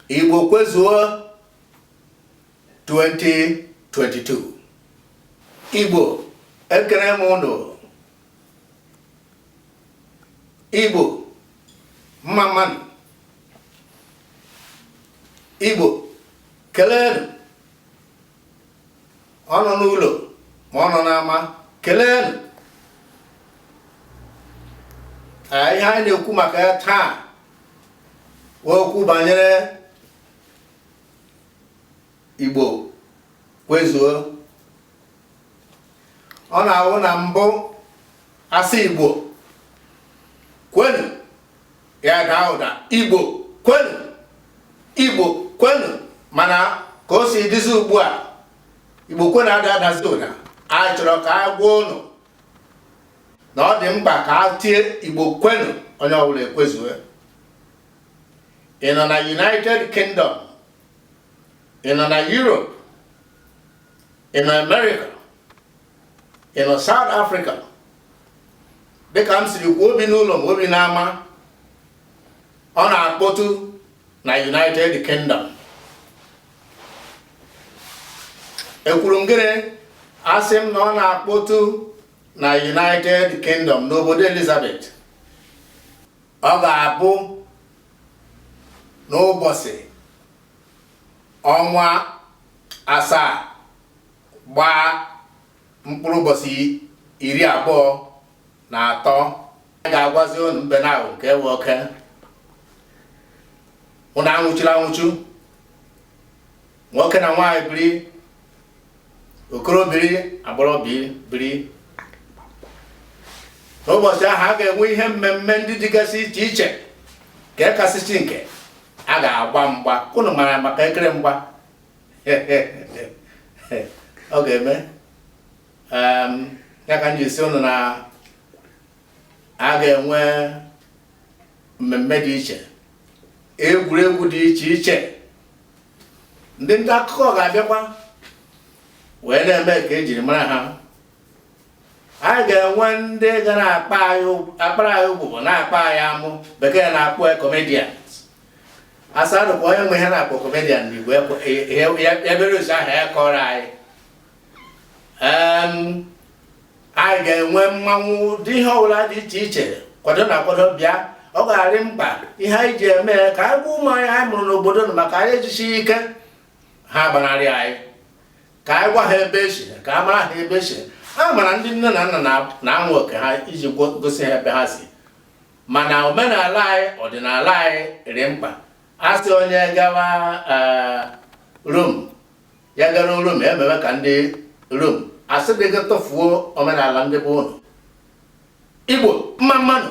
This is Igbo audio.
Igbo Kwezuo 2022. Igbo ekere m unu. Igbo mma mmanụ. Igbo kelenu. Ọ nọ n'ụlọ ma ọ nọ n'ama, kelenu. Ihe anyị na-ekwu maka ya taa okwu banyere Igbo Kwezuo. Ọ na-awụ na mbụ asị Igbo kwenu, ya daa ụda Igbo kwenu, Igbo kwenu, mana ka o si dịzi ugbu a Igbo kwenu adazi ụda. Anyị chọrọ ka a gwa ụnụ na ọ dị mkpa ka a tie Igbo kwenu onye ọbụla ekwezuo. Ị nọ na United Kingdom, ị nọ na Europe, ị nọ America, ị nọ South Africa, dịka m siri kwuo, obi n'ụlọ ma obi n'ama, ọ na-akpọtụ na United Kingdom. Ekwuru m gịnị? Asị m na ọ na-akpọtụ na United Kingdom, n'obodo Elizabeth. Ọ ga-abụ n'ụbọchị ọnwa 7 gbaa mkpụrụ ụbọchị 23. A ga-agwazi unu mbe na ahụ nke ewe oke. Unu anwụchila anwụchu, nwoke na nwaanyị biri, okoro biri, agbọrọ biri. N'ụbọchị ahụ a ga-enwe ihe mmemme ndị dịgasị iche iche, nke kasịsị nke a ga-agba mgba. Unu mara maka ekere mgba ọ ga-eme. Ya ka m ji si unu na a ga-enwe mmemme dị iche, egwuregwu dị iche iche. Ndị nta akụkọ ga-abịakwa wee na-eme ka ejiri mara ha. A ga-enwe ndị ga na-akpara anyị ụgbụgbọ, na-akpa anyị amụ, bekee na-akpọ comedians. Asa dụkwa onye nwe ihe na-akpọ comedian n'Igbo ebere osi aha ya kọrọ anyị. Anyị ga-enwe mmanwụ dị ihe ọbụla dị iche iche, kwado na akwado bịa. Ọ ga-arị mkpa ihe anyị ji eme ka anyị gwa ụmụ anyị mụrụ n'obodo na maka anyị ejisi ike ha gbanarị anyị, ka anyị gwa ha ebe echi, ka a mara ha ebe echi. A mara ndị nne na nna na-anwụ oke ha iji gosi ha ebe ha si, mana omenala anyị, ọdịnala anyị dị mkpa. Asị onye gawa Rom, ya gara Rom ememe ka ndị Rom. Asị dị gị tụfuo omenala ndị bụ unu. Igbo mma mmanụ.